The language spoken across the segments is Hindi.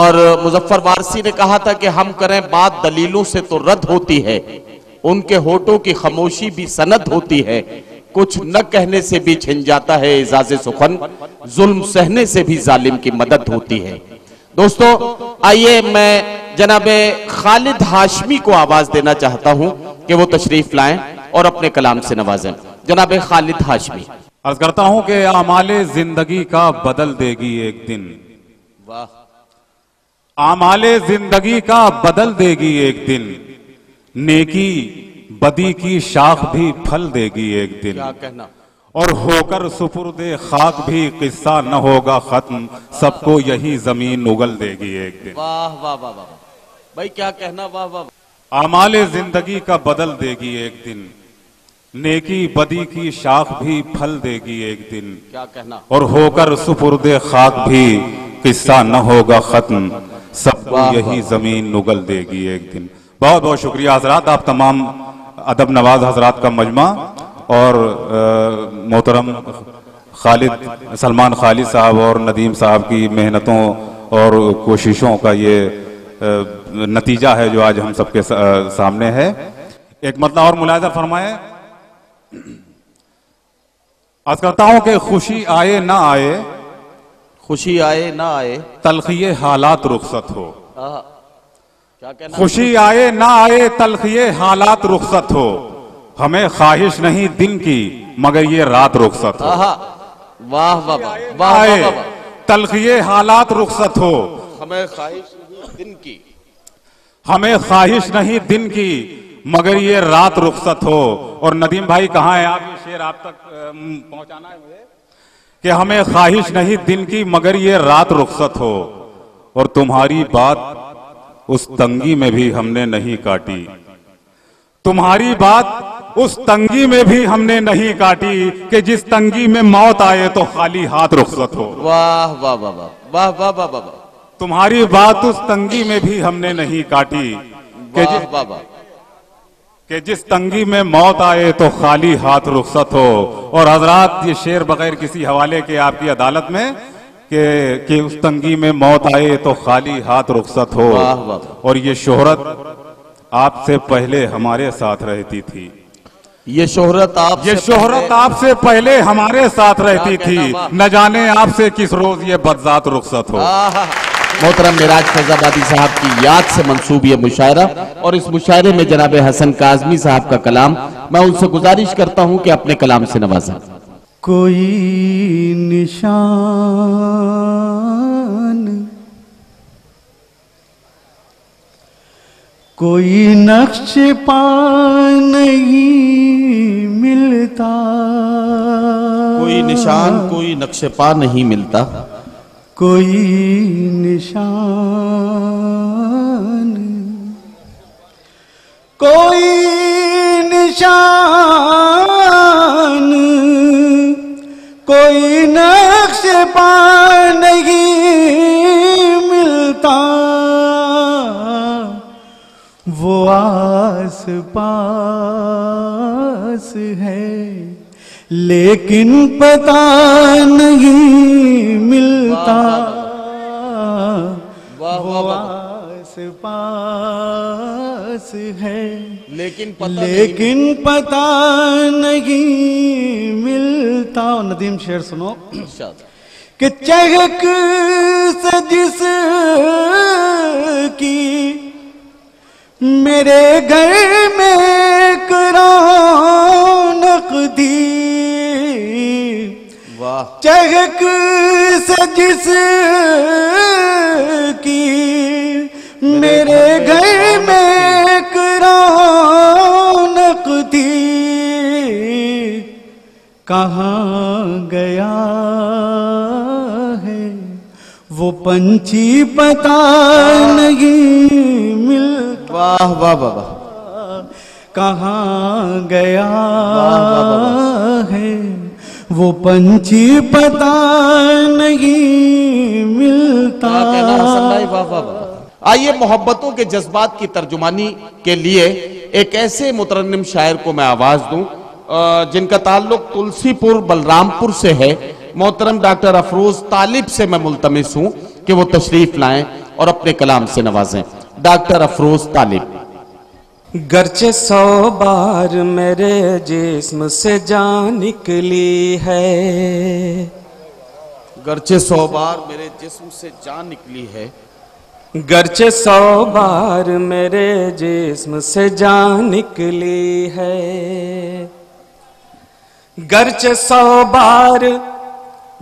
और मुजफ्फर वारसी ने कहा था कि हम करें बात दलीलों से तो रद्द होती है, उनके होठों की खामोशी भी सनद होती है, कुछ न कहने से भी छिन जाता है एजाज़े सुखन, जुल्म सहने से भी जालिम की मदद होती है। दोस्तों आइए मैं जनाबे खालिद हाशमी को आवाज देना चाहता हूं कि वो तशरीफ लाएं और अपने कलाम से नवाजें। जनाबे खालिद हाशमी। अर्ज करता हूं कि आमाले जिंदगी का बदल देगी एक दिन। वाह। आमाले जिंदगी का बदल देगी एक दिन, नेकी बदी की शाख भी फल देगी एक दिन। क्या कहना। और होकर सुपुर्दे खाक भी किस्सा न होगा खत्म, सबको यही जमीन उगल देगी एक दिन। वाह वाह वाह वाह भाई, क्या कहना। वाह वाह। आमाले जिंदगी का बदल देगी एक दिन, नेकी बदी की शाख भी फल देगी एक दिन। क्या कहना। और होकर सुपुर्दे खाक भी किस्सा न होगा खत्म, सबको यही जमीन उगल देगी एक दिन। बहुत बहुत शुक्रिया हजरात, आप तमाम अदब नवाज हजरात का मजमा और मोहतरम खालिद सलमान खालिद साहब और नदीम साहब की मेहनतों और कोशिशों का ये नतीजा है जो आज हम सबके सामने है। एक मतलब और मुलाहिजा फरमाए। आज करता हूं कि खुशी आए ना आए, खुशी आए ना आए, तलखिए हालात रुखसत हो। क्या कहना। खुशी आए ना आए, तलखिए हालात रुखसत हो, हमें ख्वाहिश नहीं दिन की मगर ये रात रुखसत हो। वाह वाह वाह। तलखिए हालात रुखसत हो, हमें ख्वाहिश नहीं दिन की, हमें ख्वाहिश नहीं दिन की मगर ये रात रुखसत हो। और नदीम भाई कहाँ है आप, ये शेर आप तक पहुंचाना है मुझे कि हमें ख्वाहिश नहीं दिन की मगर ये रात रुखसत हो। और तुम्हारी बात उस तंगी में भी हमने नहीं काटी, तुम्हारी बात उस तंगी में भी हमने नहीं काटी कि जिस तंगी में मौत आए तो खाली हाथ रुखसत हो। वाह वाह वाह वाह वाह वाह वाह। तुम्हारी बात उस तंगी में भी हमने नहीं काटी कि जिस तंगी में मौत आए तो खाली हाथ रुखसत हो। और हजरात ये शेर बगैर किसी हवाले के आपकी अदालत में कि उस तंगी में मौत आए तो खाली हाथ रुखसत हो। और ये शोहरत आपसे पहले हमारे साथ रहती थी, ये शोहरत आपसे पहले हमारे साथ रहती थी, न जाने आपसे किस रोज ये बदजात रुखसत हो। मोहतरम मिराज फैजाबादी साहब की याद से मंसूब ये मुशायरा, और इस मुशायरे में जनाब हसन काज़मी साहब का कलाम, मैं उनसे गुजारिश करता हूं कि अपने कलाम से नवाजें। कोई निशान, कोई नक्श पा नहीं मिलता, कोई निशान कोई नक्श पा नहीं मिलता, कोई निशान, कोई निशान, कोई नक्श पा नहीं मिलता, वो आस पास है लेकिन पता नहीं मिलता, वो आस पास है लेकिन पता नहीं मिलता। नदीम शेर सुनो कि चहक से जिस की मेरे घर में रौनक दी, चहक से जिस की मेरे घर में रौनक दी, कहाँ गया है वो पंछी पता नहीं मिलता। वाह वाह वाह। कहाँ गया है वो पंछी पता नहीं मिलता। आइए मोहब्बतों के जज्बात की तर्जुमानी के लिए एक ऐसे मुतरन्निम शायर को मैं आवाज दूं जिनका ताल्लुक तुलसीपुर बलरामपुर से है। मोहतरम डॉक्टर अफरोज तालिब से मैं मुल्तमिस हूं कि वो तशरीफ लाएं और अपने कलाम से नवाजें। डॉक्टर अफरोज तालिब। गरचे 100 बार मेरे जिस्म से जान निकली है, गरचे 100 बार मेरे जिस्म से जान निकली है, गरचे 100 बार मेरे जिस्म से जान निकली है, गरचे 100 बार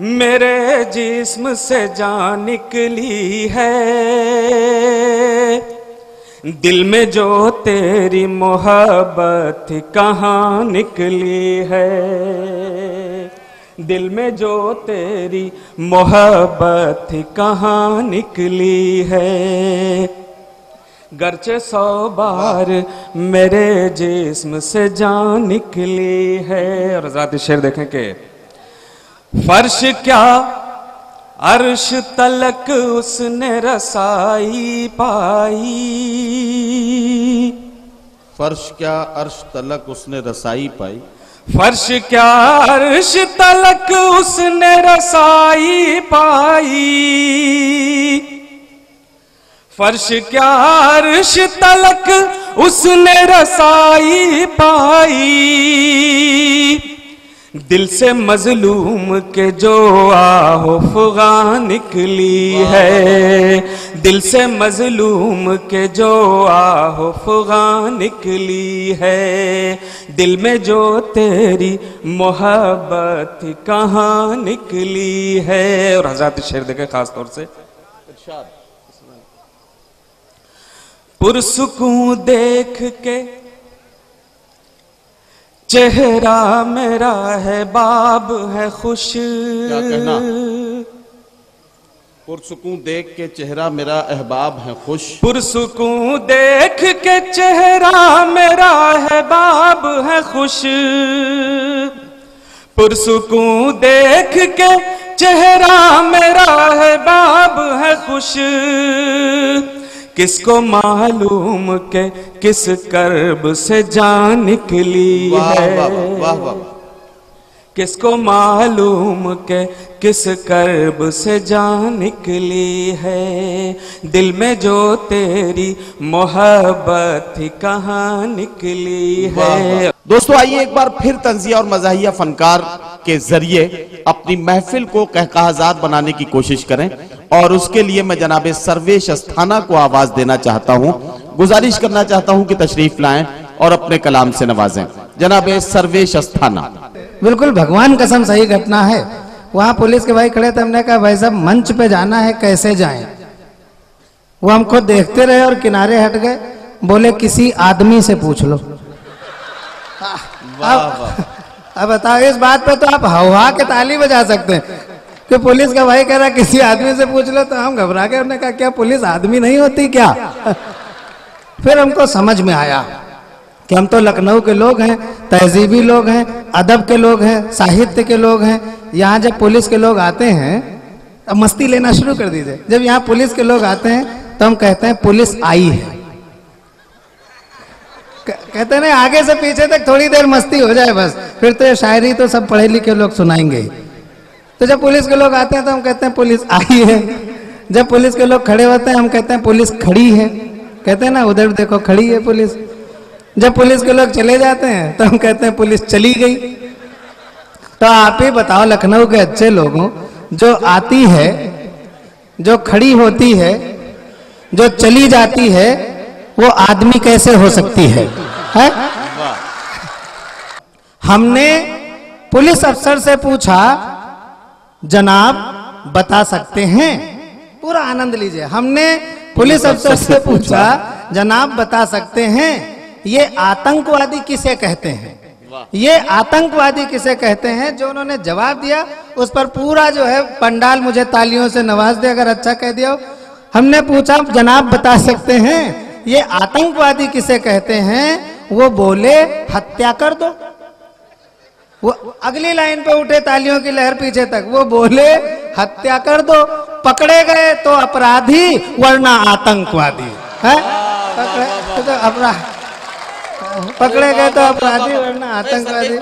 मेरे जिस्म से जान निकली है, दिल में जो तेरी मोहब्बत कहाँ निकली है, दिल में जो तेरी मोहब्बत कहाँ निकली है, गरचे 100 बार मेरे जिस्म से जान निकली है। और हज़रात शेर देखें कि फर्श क्या अर्श तलक उसने रसाई पाई, फर्श क्या अर्श तलक उसने रसाई पाई, फर्श क्या अर्श तलक उसने रसाई पाई, फर्श क्या अर्श तलक उसने रसाई पाई, दिल से मजलूम के जो आहो फुगा निकली है, दिल से मजलूम के जो आहो फुगा निकली है, दिल में जो तेरी मोहब्बत कहाँ निकली है। और हज़रात शेर देखे खास तौर से, पुरसुकून देख के चेहरा मेरा है बाब है खुश, क्या कहना, पुरसुकून देख के चेहरा मेरा अहबाब है खुश, पुरसुकून देख के चेहरा मेरा है बाब है खुश, पुरसुकून देख के चेहरा मेरा है बाब है खुश, किसको मालूम के किस कर्ब से जान निकली है, वाह वाह वाह, किसको मालूम के किस कर्ब से जान निकली है, दिल में जो तेरी मोहब्बत कहाँ निकली है। दोस्तों आइए एक बार फिर तंजिया और मज़ाहिया फनकार के जरिए अपनी महफिल को कहकहाजात बनाने की कोशिश करें, और उसके लिए मैं जनाबे सर्वेश अस्थाना को आवाज देना चाहता हूं, गुजारिश करना चाहता हूं कि तशरीफ लाएं और अपने कलाम से नवाजें। जनाबे सर्वेश अस्थाना। बिल्कुल भगवान कसम सही घटना है। वहां पुलिस के भाई खड़े थे, हमने कहा भाई साहब मंच पे जाना है, कैसे जाएं? वो हमको देखते रहे और किनारे हट गए, बोले किसी आदमी से पूछ लो। अब बताओ, इस बात पे तो आप हवा के ताली बजा सकते हैं कि पुलिस का भाई कह रहा किसी आदमी से पूछ लो, तो हम घबरा गए। हमने कहा क्या पुलिस आदमी नहीं होती क्या? फिर हमको समझ में आया कि हम तो लखनऊ के लोग हैं, तहजीबी लोग हैं, अदब के लोग हैं, साहित्य के लोग हैं। यहाँ जब पुलिस के लोग आते हैं अब मस्ती लेना शुरू कर दीजिए। जब यहाँ पुलिस के लोग आते हैं तो हम कहते हैं पुलिस आई है, कहते हैं ना आगे से पीछे तक थोड़ी देर मस्ती हो जाए बस, फिर तो ये शायरी तो सब पढ़े लिखे लोग सुनाएंगे। तो जब पुलिस के लोग आते हैं तो हम कहते हैं पुलिस आई है। जब पुलिस के लोग खड़े होते हैं हम कहते हैं पुलिस खड़ी है, कहते हैं ना उधर देखो खड़ी है पुलिस। जब पुलिस के लोग चले जाते हैं तो हम कहते हैं पुलिस चली गई। तो आप ही बताओ लखनऊ के अच्छे लोगों, जो आती है, जो खड़ी होती है, जो चली जाती है, वो आदमी कैसे हो सकती है? हमने पुलिस अफसर से पूछा जनाब बता सकते हैं? पूरा आनंद लीजिए। हमने पुलिस अफसर से पूछा जनाब बता सकते हैं ये आतंकवादी किसे कहते हैं? ये आतंकवादी किसे कहते हैं? जो उन्होंने जवाब दिया उस पर पूरा जो है पंडाल मुझे तालियों से नवाज दे अगर अच्छा कह दिया। हमने पूछा जनाब बता सकते हैं ये आतंकवादी किसे कहते हैं? वो बोले हत्या कर दो। वो अगली लाइन पे उठे तालियों की लहर पीछे तक, वो बोले हत्या कर दो। पकड़े गए तो अपराधी वरना आतंकवादी है। पकड़े गए तो अपराधी वरना आतंकवादी।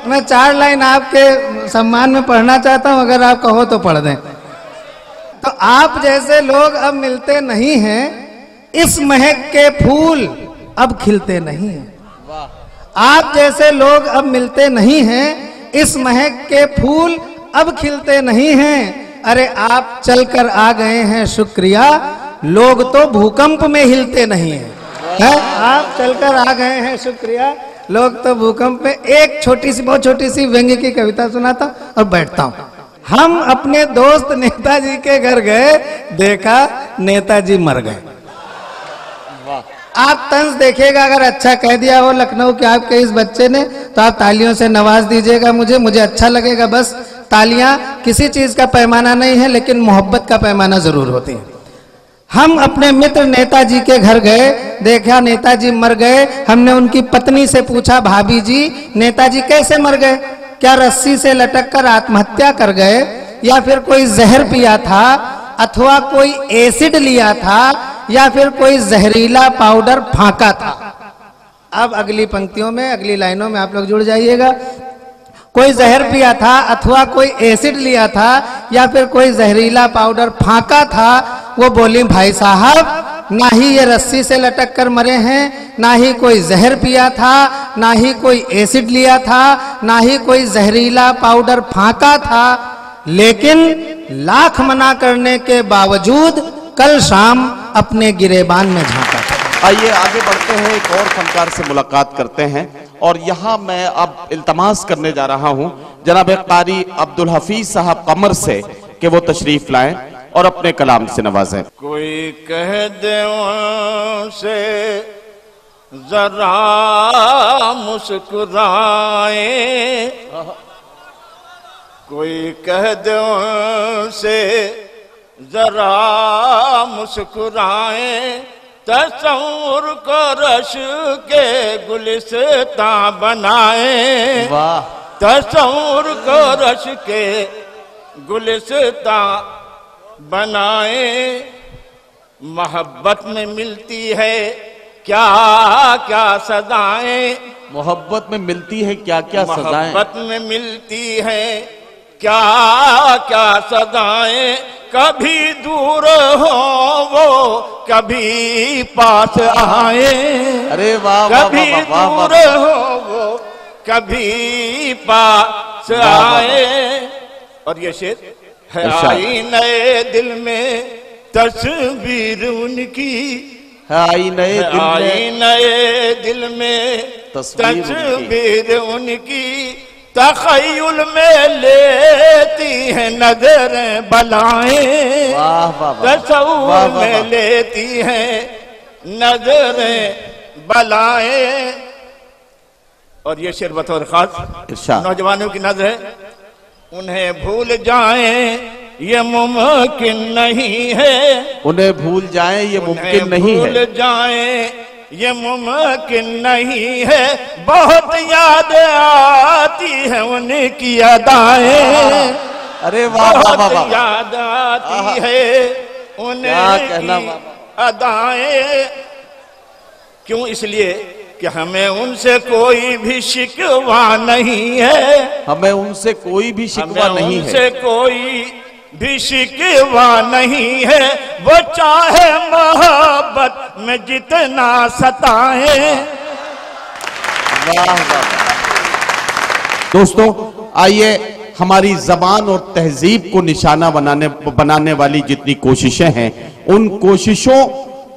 मैं 4 लाइन आपके सम्मान में पढ़ना चाहता हूं, अगर आप कहो तो पढ़ दें। तो आप जैसे लोग अब मिलते नहीं हैं, इस महक के फूल अब खिलते नहीं हैं। आप जैसे लोग अब मिलते नहीं हैं, इस महक के फूल अब खिलते नहीं हैं। अरे आप चलकर आ गए हैं शुक्रिया, लोग तो भूकंप में हिलते नहीं हैं। आप चलकर आ गए हैं शुक्रिया, लोग तो भूकंप में। एक छोटी सी, बहुत छोटी सी व्यंग्य की कविता सुनाता और बैठता हूं। हम अपने दोस्त नेताजी के घर गए, देखा नेताजी मर गए। आप तंज देखिएगा, अगर अच्छा कह दिया हो लखनऊ के आपके इस बच्चे ने तो आप तालियों से नवाज दीजिएगा मुझे अच्छा लगेगा। बस तालियां किसी चीज का पैमाना नहीं है, लेकिन मोहब्बत का पैमाना जरूर होती है। हम अपने मित्र नेताजी के घर गए, देखा नेताजी मर गए। हमने उनकी पत्नी से पूछा, भाभी जी नेताजी कैसे मर गए? क्या रस्सी से लटक कर आत्महत्या कर गए, या फिर कोई जहर पिया था, अथवा कोई एसिड लिया था, या फिर कोई जहरीला पाउडर फांका था? अब अगली पंक्तियों में, अगली लाइनों में आप लोग जुड़ जाइएगा। कोई जहर पिया था, अथवा कोई एसिड लिया था, या फिर कोई जहरीला पाउडर फांका था। वो बोली, भाई साहब ना ही ये रस्सी से लटक कर मरे हैं, ना ही कोई जहर पिया था, ना ही कोई एसिड लिया था, ना ही कोई जहरीला पाउडर फांका था, लेकिन लाख मना करने के बावजूद कल शाम अपने गिरेबान में झांका था। आइए आगे बढ़ते हैं, एक और फनकार से मुलाकात करते हैं। और यहाँ मैं अब इल्तमास करने जा रहा हूँ जनाब कारी अब्दुल हफीज साहब कमर से कि वो तशरीफ लाएं और अपने कलाम से नवाजें। कोई कह दे से जरा मुस्कुराए, कोई कह दे से जरा मुस्कुराए, तस्वुर को रश के गुलिस्तां बनाए। वाह। तस्वुर को रश के गुलिस्तां बनाए। मोहब्बत में मिलती है क्या क्या सदाएं, मोहब्बत में मिलती है क्या क्या सदाएं, मोहब्बत में मिलती है क्या क्या सदाएं। कभी दूर हो वो कभी पास आए। अरे वाह, कभी दूर हो वो कभी पास आए। और ये शेर है, आई नए दिल में तस्वीर उनकी, आई नए दिल में तस्वीर उनकी, तखय्युल में लेती है नजरें बलाएं। तसव्वुर में लेती है नजरें बलाएं। और ये शेर बतौर खास नौजवानों की नजर है, उन्हें भूल जाएं ये मुमकिन नहीं है, उन्हें भूल जाएं ये मुमकिन नहीं है, भूल जाएं ये मुमकिन नहीं है। बहुत याद आती है उनकी अदाएं। अरे वाह वाह वाह, बहुत याद आती है उनकी अदाएं। क्यों? इसलिए कि हमें उनसे कोई भी शिकवा नहीं है, हमें उनसे कोई भी शिकवा नहीं है, उनसे कोई भी शिकवा नहीं है। वो चाहे मोहब्बत में जितना सताए। दोस्तों आइए, हमारी जबान और तहजीब को निशाना बनाने वाली जितनी कोशिशें हैं, उन कोशिशों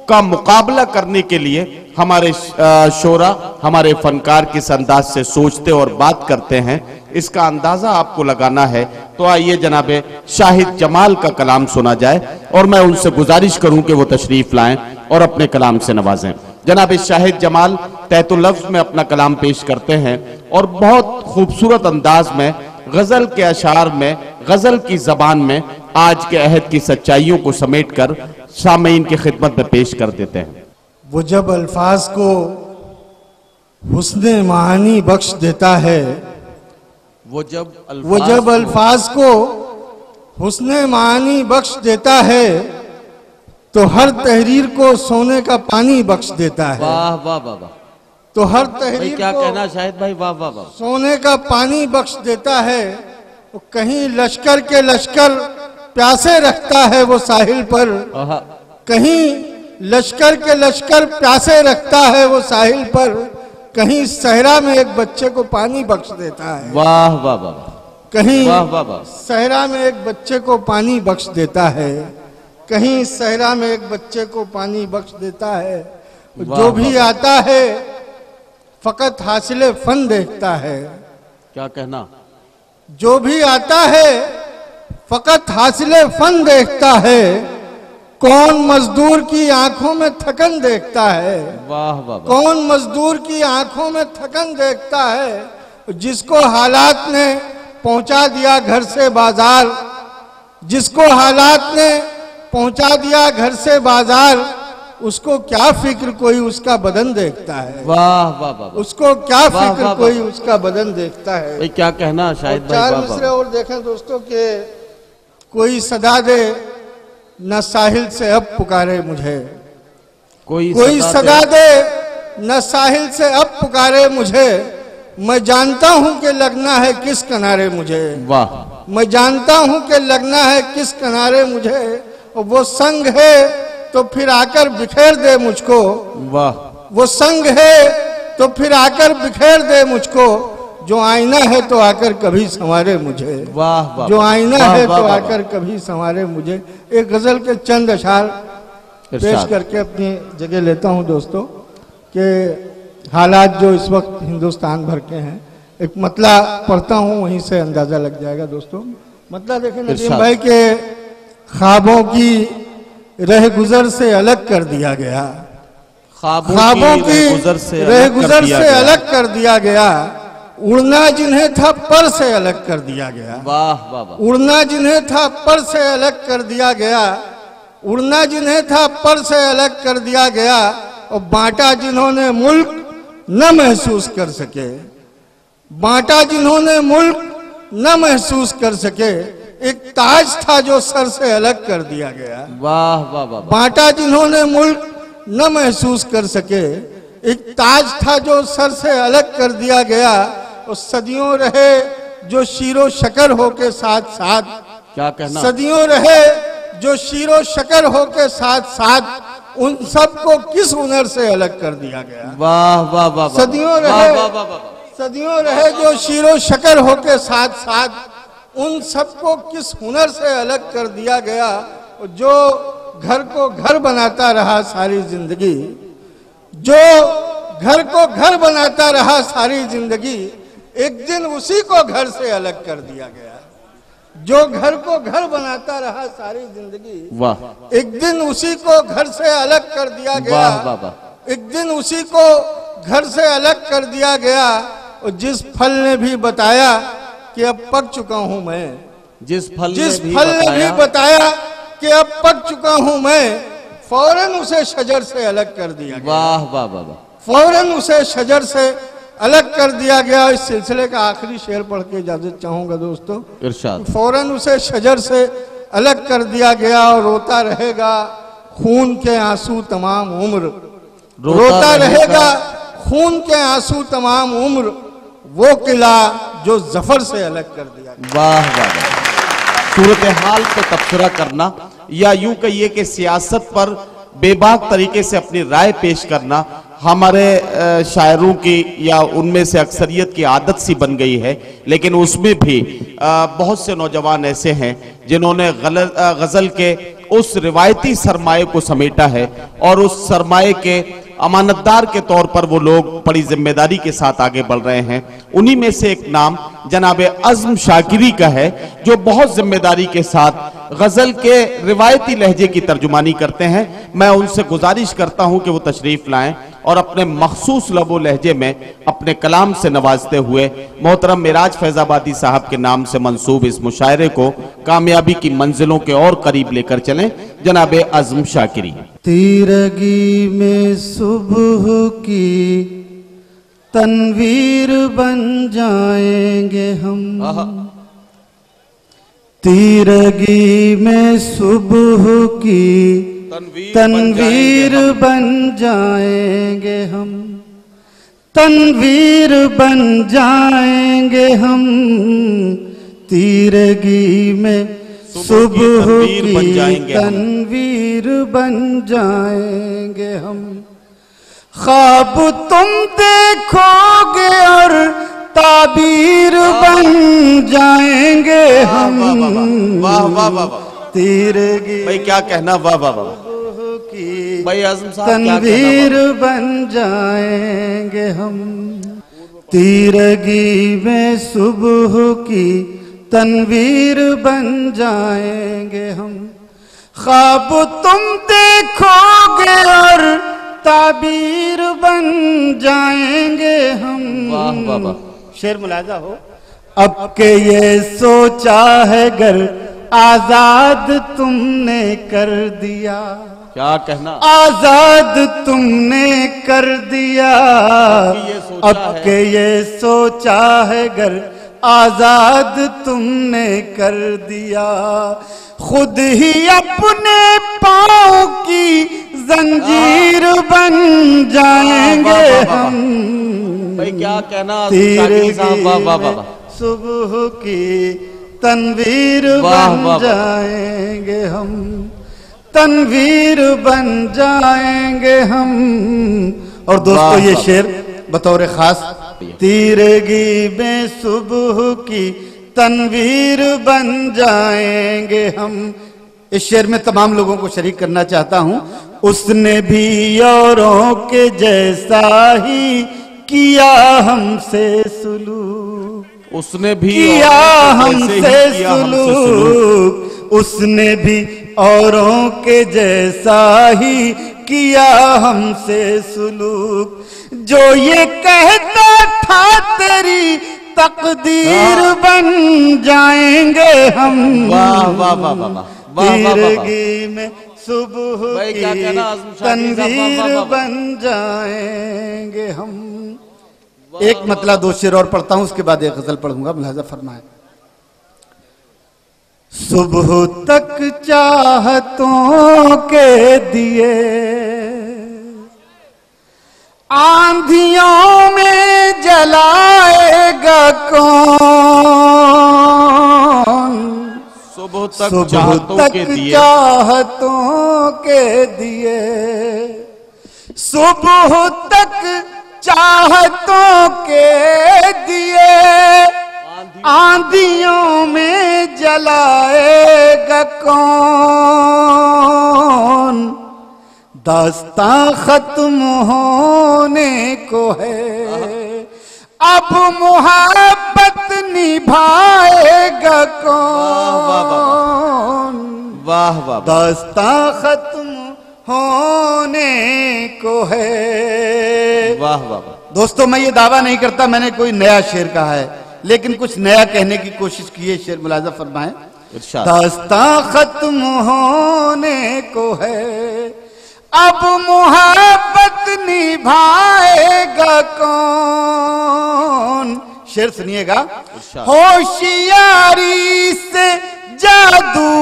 का मुकाबला करने के लिए हमारे शोरा, हमारे फनकार किस अंदाज से सोचते और बात करते हैं, इसका अंदाजा आपको लगाना है। तो आइए जनाबे शाहिद जमाल का कलाम सुना जाए और मैं उनसे गुजारिश करूं कि वो तशरीफ लाएं और अपने कलाम से नवाजें। जनाब शाहिद जमाल तहतुल लफ्ज़ में अपना कलाम पेश करते हैं और बहुत खूबसूरत अंदाज में गजल के अशार में, गजल की जबान में आज के अहद की सच्चाइयों को समेट कर सामीन की खिदमत में पेश कर देते हैं। वो जब अल्फाज को हुस्न मानी बख्श देता है, वो जब अल्फाज को हुस्न मानी बख्श देता है, तो हर तहरीर को सोने का पानी बख्श देता है। वाह वाह वाह वाह। तो हर तहरीर क्या को कहना शाहिद भाई, वाह वाह वाह। सोने का पानी बख्श देता है। तो कहीं लश्कर के लश्कर प्यासे रखता है वो साहिल पर, कहीं लश्कर के लश्कर प्यासे रखता है वो साहिल पर, कहीं सहरा में एक बच्चे को पानी बख्श देता है। वाह वाह वाह, कहीं वाह वाह वाह, सहरा में एक बच्चे को पानी बख्श देता है, कहीं सहरा में एक बच्चे को पानी बख्श देता है। जो भी आता है फकत हासिले फन देखता है। क्या कहना? जो भी आता है फकत हासिले फन देखता है, कौन मजदूर की आंखों में थकन देखता है। वाह वाह, कौन मजदूर की आंखों में थकन देखता है, जिसको हालात ने पहुंचा दिया घर से बाजार, जिसको हालात ने पहुंचा दिया घर से बाजार, उसको क्या फिक्र कोई उसका बदन देखता है। वाह वाह वाह, उसको क्या फिक्र कोई उसका बदन देखता है। भाई क्या कहना शायद भाई। चार मिसरे और देखें दोस्तों के, कोई सदा दे न साहिल से अब पुकारे मुझे, कोई सदा दे न साहिल से अब पुकारे मुझे, मैं जानता हूं कि लगना है किस किनारे मुझे। वाह, मैं जानता हूं कि लगना है किस किनारे मुझे, वो संग है तो फिर आकर बिखेर दे मुझको। वाह, वो संग है तो फिर आकर बिखेर दे मुझको, जो आईना है तो आकर कभी संवारे मुझे। वाह वाह, जो आईना है तो आकर कभी संवारे मुझे। एक गजल के चंद अशार पेश करके अपनी जगह लेता हूं दोस्तों कि हालात जो इस वक्त हिंदुस्तान भर के हैं, एक मतला पढ़ता हूं, वहीं से अंदाजा लग जाएगा दोस्तों। मतला देखें, नदीम भाई के ख्वाबों की रह गुजर से अलग कर दिया गया, ख्वाबों की रह गुजर से अलग कर दिया गया, उड़ना जिन्हें था पर से अलग कर दिया गया। वाह वाह, उड़ना जिन्हें था पर से अलग कर दिया गया, उड़ना जिन्हें था पर से अलग कर दिया गया, और बांटा जिन्होंने मुल्क न महसूस कर सके, बांटा जिन्होंने मुल्क न महसूस कर सके, एक ताज था जो सर से अलग कर दिया गया। वाह वाह वाह, बांटा जिन्होंने मुल्क न महसूस कर सके, एक ताज था जो सर से अलग कर दिया गया, और सदियों रहे जो शीरो शकर हो के साथ साथ। क्या कहना? सदियों रहे जो शीरो शकर हो के साथ साथ, उन सबको किस हुनर से अलग कर दिया गया। वाह वाह वाह, सदियों रहे, सदियों रहे जो शीरो शकर हो के साथ साथ, उन सबको किस हुनर से अलग कर दिया गया। जो घर को घर बनाता रहा सारी जिंदगी, जो घर को घर बनाता रहा सारी जिंदगी, एक दिन उसी को घर से अलग कर दिया गया। जो घर को घर बनाता रहा सारी जिंदगी, वाह, एक दिन उसी को घर से अलग कर दिया गया। वाह वाह वाह, एक दिन उसी को घर से अलग कर दिया गया। और जिस फल ने भी बताया कि अब पक चुका हूं मैं, जिस फल ने भी बताया कि अब पक चुका हूं मैं, फौरन उसे शजर से अलग कर दिया गया। वाह वाह वाह, फौरन उसे शजर से अलग कर दिया गया। इस सिलसिले का आखिरी शेर पढ़ के इजाजत चाहूंगा दोस्तों। इरशाद। फौरन उसे शजर से अलग कर दिया गया, और रोता रहेगा खून के आंसू तमाम उम्र, रोता रहेगा खून के आंसू तमाम उम्र, वो किला जो जफर से अलग कर दिया गया। वाह वाह, सूरत हाल पे तबसरा करना, या यूं कहिए कि सियासत पर बेबाक तरीके से अपनी राय पेश करना हमारे शायरों की या उनमें से अक्सरियत की आदत सी बन गई है। लेकिन उसमें भी बहुत से नौजवान ऐसे हैं जिन्होंने गजल के उस रिवायती सरमाए को समेटा है, और उस सरमाए के अमानतदार के तौर पर वो लोग बड़ी जिम्मेदारी के साथ आगे बढ़ रहे हैं। उन्हीं में से एक नाम जनाबे अज़्म शाकिरी का है, जो बहुत जिम्मेदारी के साथ गजल के रिवायती लहजे की तर्जुमानी करते हैं। मैं उनसे गुजारिश करता हूं कि वो तशरीफ लाएं और अपने मखसूस लबो लहजे में अपने कलाम से नवाजते हुए मोहतरम मिराज फैजाबादी साहब के नाम से मंसूब इस मुशायरे को कामयाबी की मंजिलों के और करीब लेकर चलें। जनाबे अज़्म शाकिरी। तीरगी में सुबह की तनवीर बन जाएंगे हम, तीरगी में सुबह की तनवीर बन जाएंगे हम, तनवीर बन जाएंगे हम, तीरगी में सुबह तनवीर बन की जाएंगे हम। तनवीर बन जाएंगे हम। ख्वाब तुम देखोगे और ताबीर बन जाएंगे हम। वाह वाह वाह वाह, तीरगी भाई क्या कहना, वाह वाह वाह की भाई आजम साहब, क्या तनवीर कहना, बन जाएंगे हम। तीरगी में सुबह की तनवीर बन जाएंगे हम। ख्वाब तुम देखोगे और ताबीर बन जाएंगे हम। वाह वाह वाह, शेर मुलाजा हो। अब के ये सोचा है गर आजाद तुमने कर दिया। क्या कहना, आजाद तुमने कर दिया। ये सोचा अब के ये सोचा है गर आजाद तुमने कर दिया। खुद ही अपने पाँव की जंजीर बन जाएंगे हम। भाई क्या कहना शाकिर साहब, वाह वाह वाह, सुबह की तनवीर वाह, बन वाह, वाह। जाएंगे हम। तनवीर बन जाएंगे हम। और दोस्तों वाह, ये वाह। शेर बतौर खास तीरगी में सुबह की तनवीर बन जाएंगे हम। इस शेर में तमाम लोगों को शरीक करना चाहता हूं। उसने भी औरों के जैसा ही किया हमसे सुलूक। उसने भी किया हमसे हमसे सुलूक। उसने भी औरों के जैसा ही किया हमसे सुलूक। जो ये कहता था तेरी तकदीर बन जाएंगे हम। वाह वाह वाह वाह वाह, तीरगी में सुबह भाई क्या की कहना आजम शाकिर साहब, वाह, तनवीर वाह, वाह। बन जाएंगे हम। एक मतला दो शेर और पढ़ता हूं, उसके बाद एक गजल पढ़ूंगा, मुलाजा फरमाए। सुबह तक चाहतों के दिए आंधियों में जलाएगा कौन। सुबह तक सुबह चाहतों तक के दिए, चाहतों के दिए। सुबह तक चाहतों के दिए आंधियों में जलाएगा कौन। दास्तां खत्म होने को है, अब मुहब्बत निभाएगा कौन। वाह वाह, दास्तां खत्म होने को है। वाह वाह वाह, दोस्तों मैं ये दावा नहीं करता मैंने कोई नया शेर कहा है, लेकिन कुछ नया कहने की कोशिश की है। शेर मुलाजा फरमाए। इरशाद। दास्तां खत्म होने को है, अब मुहब्बत निभाएगा कौन। शेर सुनिएगा। इरशाद। होशियारी से जादू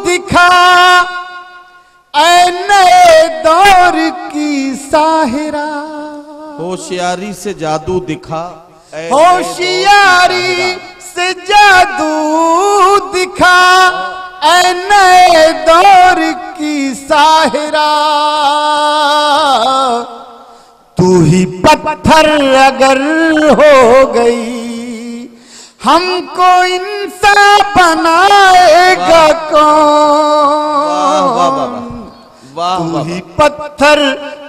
दिखा ऐ नए दौर की साहिरा। होशियारी से जादू दिखा, होशियारी से जादू दिखा ऐ नए दौर की साहिरा। तू ही पत्थर अगर हो गई हमको इंसान बनाएगा कौन। वाह तू वाह, ही पत्थर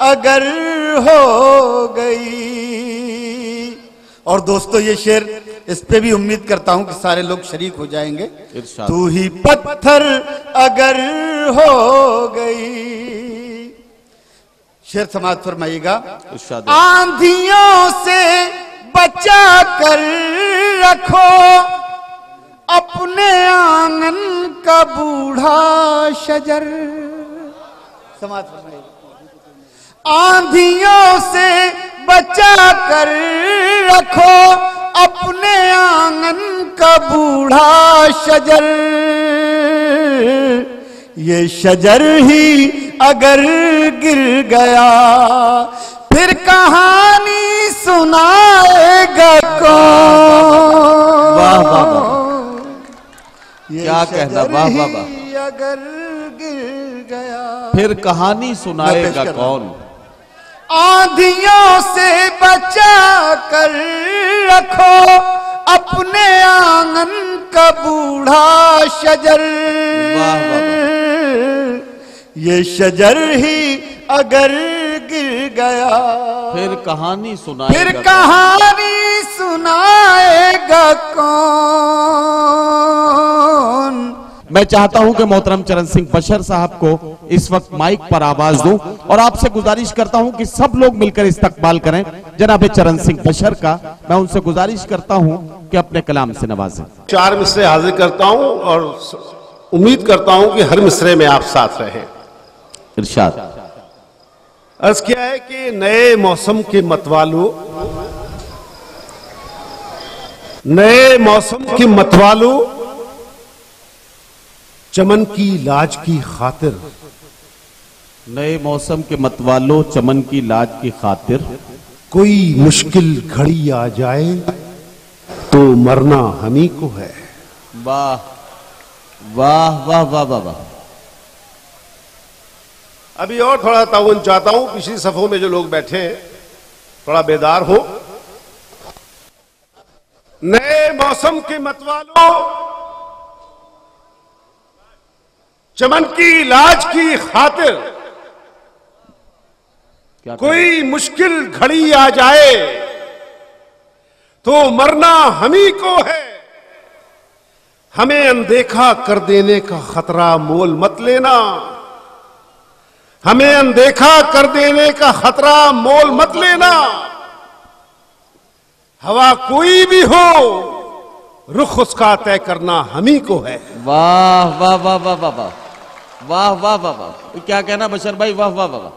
अगर हो गई। और दोस्तों ये शेर, इस पे भी उम्मीद करता हूं कि सारे लोग शरीक हो जाएंगे। इरशाद। तू ही पत्थर अगर हो गई। शेर समाज फरमाइएगा। इरशाद। आंधियों से बचा कर रखो अपने आंगन का बूढ़ा शजर। समाज फरमाइएगा। आंधियों से बचा कर रखो अपने आंगन का बूढ़ा शजर। ये शजर ही अगर गिर गया फिर कहानी सुनाएगा कौन। वाह वाह वाह, क्या कहना, वाह वाह वाह। अगर गिर गया फिर कहानी सुनाएगा कौन? आंधियों से बचा कर रखो अपने आंगन का बूढ़ा शजर। वाह वाह वाह। ये शजर ही अगर गिर गया फिर कहानी सुनाएगा फिर कौन? कहानी सुनाएगा कौन? मैं चाहता हूं कि मोहतरम चरण सिंह बशर साहब को इस वक्त माइक पर आवाज दूं और आपसे गुजारिश करता हूं कि सब लोग मिलकर इस्तकबाल करें जनाब चरण सिंह बशर का। मैं उनसे गुजारिश करता हूं कि अपने कलाम से नवाजें। 4 मिसरे हाजिर करता हूं और उम्मीद करता हूं कि हर मिसरे में आप साथ रहें। इरशाद। अर्ज किया है कि नए मौसम के मतवालों, नए मौसम के मतवालों, चमन की लाज की खातिर। नए मौसम के मतवालों, चमन की लाज की खातिर। कोई मुश्किल घड़ी आ जाए तो मरना हमी को है। वाह वाह वाह वाह वाह वाह। अभी और थोड़ा ताउन चाहता हूं, पिछली सफों में जो लोग बैठे हैं थोड़ा बेदार हो। नए मौसम के मतवालों, चमन की लाज की खातिर। कोई मुश्किल घड़ी आ जाए तो मरना हमी को है। हमें अनदेखा कर देने का खतरा मोल मत लेना। हमें अनदेखा कर देने का खतरा मोल मत लेना। हवा कोई भी हो रुख उसका तय करना हमी को है। वाह वाह वाह वाह वाह वाह वाह वाह वाह वाह। क्या कहना बशर भाई, वाह वाह वाह वाह।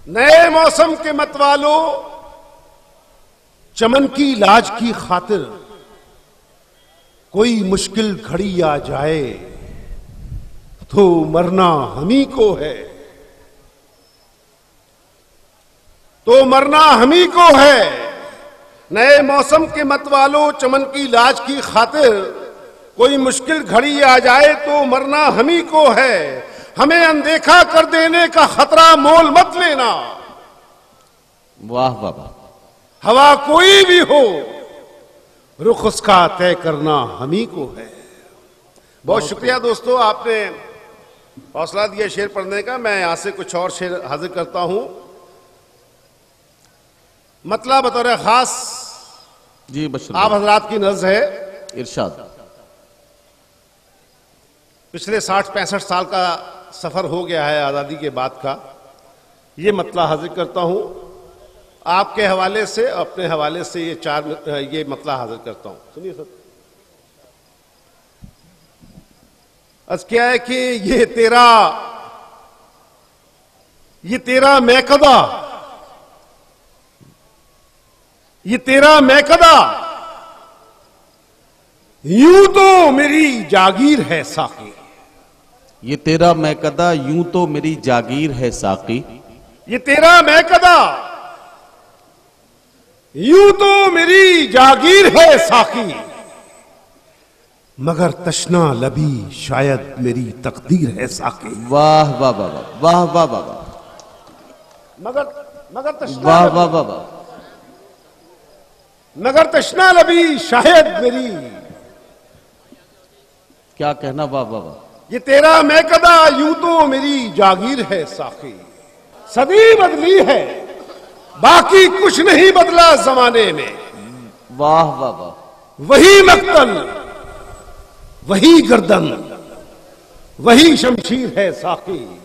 नए मौसम के मतवालों, चमन की लाज की खातिर। कोई मुश्किल घड़ी आ जाए तो मरना हमी को है। तो मरना हमी को है। नए मौसम के मतवालों, चमन की लाज की खातिर। कोई मुश्किल घड़ी आ जाए तो मरना हमी को है। हमें अनदेखा कर देने का खतरा मोल मत लेना। वाह वाह वाह। हवा कोई भी हो रुख उसका तय करना हमी को है। बहुत शुक्रिया दोस्तों, आपने हौसला दिया शेर पढ़ने का। मैं यहां से कुछ और शेर हाजिर करता हूं। मतलब बतौर खास जी बशर आप हजरात की नज़र है। इरशाद। पिछले 60-65 साल का सफर हो गया है आजादी के बाद का। ये मतला हाजिर करता हूं आपके हवाले से, अपने हवाले से। ये मतला हाजिर करता हूं। सुनिए सर। अर्ज क्या है कि ये तेरा मैकदा, ये तेरा मैकदा यूं तो मेरी जागीर है साकी। ये तेरा मैकदा यूं तो मेरी जागीर है साकी। ये तेरा मैकदा यूं तो मेरी जागीर है साकी। मगर तशना लबी शायद मेरी तकदीर है साकी। वाह वाह वाह वाह वाह वाह वाह। मगर तशना वाह वाह वाह वाह। मगर तशना लबी शायद मेरी। क्या कहना, वाह वाह वाह। ये तेरा मैकदा यूं तो मेरी जागीर है साकी। सदी बदली है बाकी कुछ नहीं बदला जमाने में। वाह वाह वाह। वही मक्तल, वही गर्दन, वही शमशीर है साकी।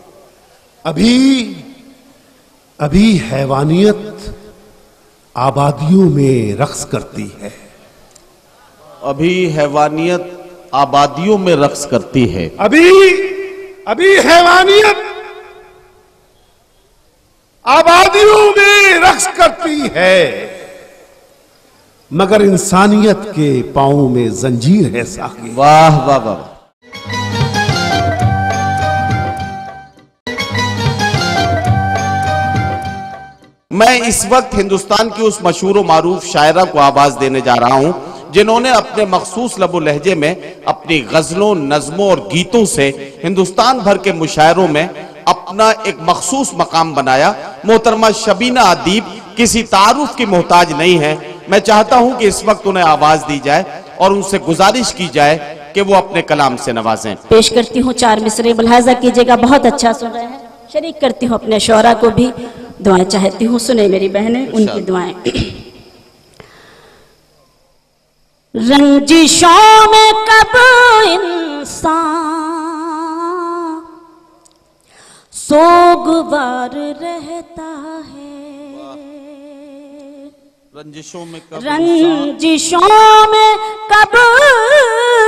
अभी हैवानियत आबादियों में रक्स करती है। अभी हैवानियत आबादियों में रक्स करती है। अभी हैवानियत आबादियों में रक्स करती है। मगर इंसानियत के पांव में जंजीर है साकी। वाह वाह वाह। मैं इस वक्त हिंदुस्तान की उस मशहूर व मारूफ शायरा को आवाज देने जा रहा हूं जिन्होंने अपने मखसूस लबो लहजे में अपनी गजलों, नज़मों और गीतों से हिंदुस्तान भर के मुशायरों में अपना एक मखसूस मकाम बनाया। मोहतरमा शबीना अदीब किसी तारुफ की मोहताज नहीं है। मैं चाहता हूं कि इस वक्त उन्हें आवाज दी जाए और उनसे गुजारिश की जाए कि वो अपने कलाम से नवाजें। पेश करती हूँ 4 मिसरे, मुलाहाजा कीजिएगा, बहुत अच्छा सुन रहे हैं। शरीक करती हूँ अपने शौरा को भी, दुआएं चाहती हूँ, सुने मेरी बहनें उनकी दुआएं। रंजिशों में कब इंसान सोगवार रहता है, रंजिशों में कब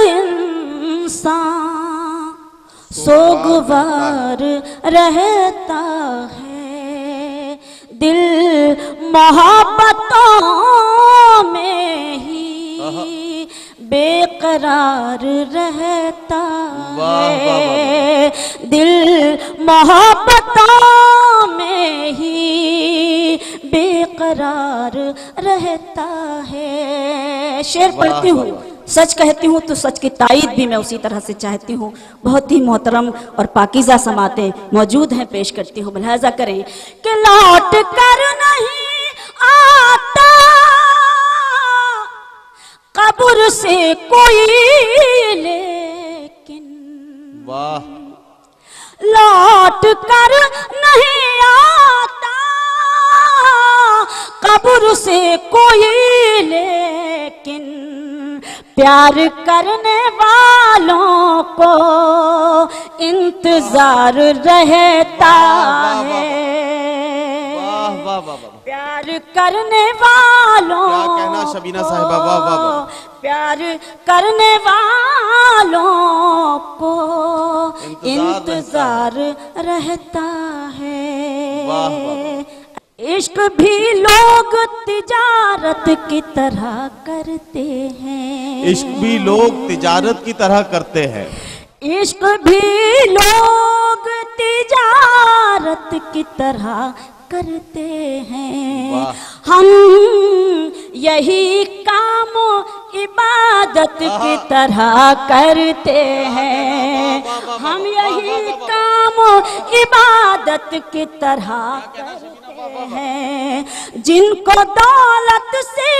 इंसान सोगवार रहता है, दिल मोहब्बतों में ही बेकरार रहता है, दिल मोहब्बतों में ही बेकरार रहता है। शेर पढ़ती हूँ, सच कहती हूँ तो सच की ताईद भी मैं उसी तरह से चाहती हूँ। बहुत ही मोहतरम और पाकीज़ा समातें मौजूद हैं, पेश करती हूँ, मुलाहाजा करें कि लौट कर नहीं आता कब्र से कोई, लेकिन वाह, लौट कर नहीं आता कब्र से कोई, लेकिन प्यार करने वालों को इंतजार रहता है। वाह वाह वाह, प्यार करने वालों, क्या कहना शबीना साहिबा, वाह वाह वाह, प्यार करने वालों को इंतजार रहता है। वाह वाह, इश्क भी लोग तिजारत की तरह करते हैं, इश्क भी लोग तिजारत की तरह करते हैं, इश्क भी लोग तिजारत की तरह करते हैं। हम यही काम इबादत की तरह करते हैं, हम यही काम इबादत की तरह करते हैं। जिनको दौलत से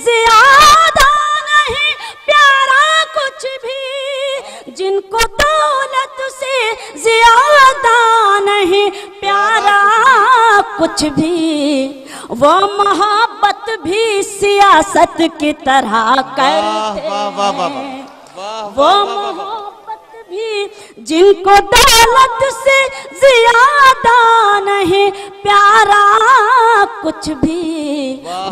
ज्यादा नहीं प्यारा कुछ भी, जिनको दौलत से ज्यादा नहीं प्यारा कुछ भी, वो मोहब्बत भी सियासत की तरह करते हैं। वो मोहब्बत भी, जिनको दौलत से ज्यादा नहीं प्यारा कुछ भी,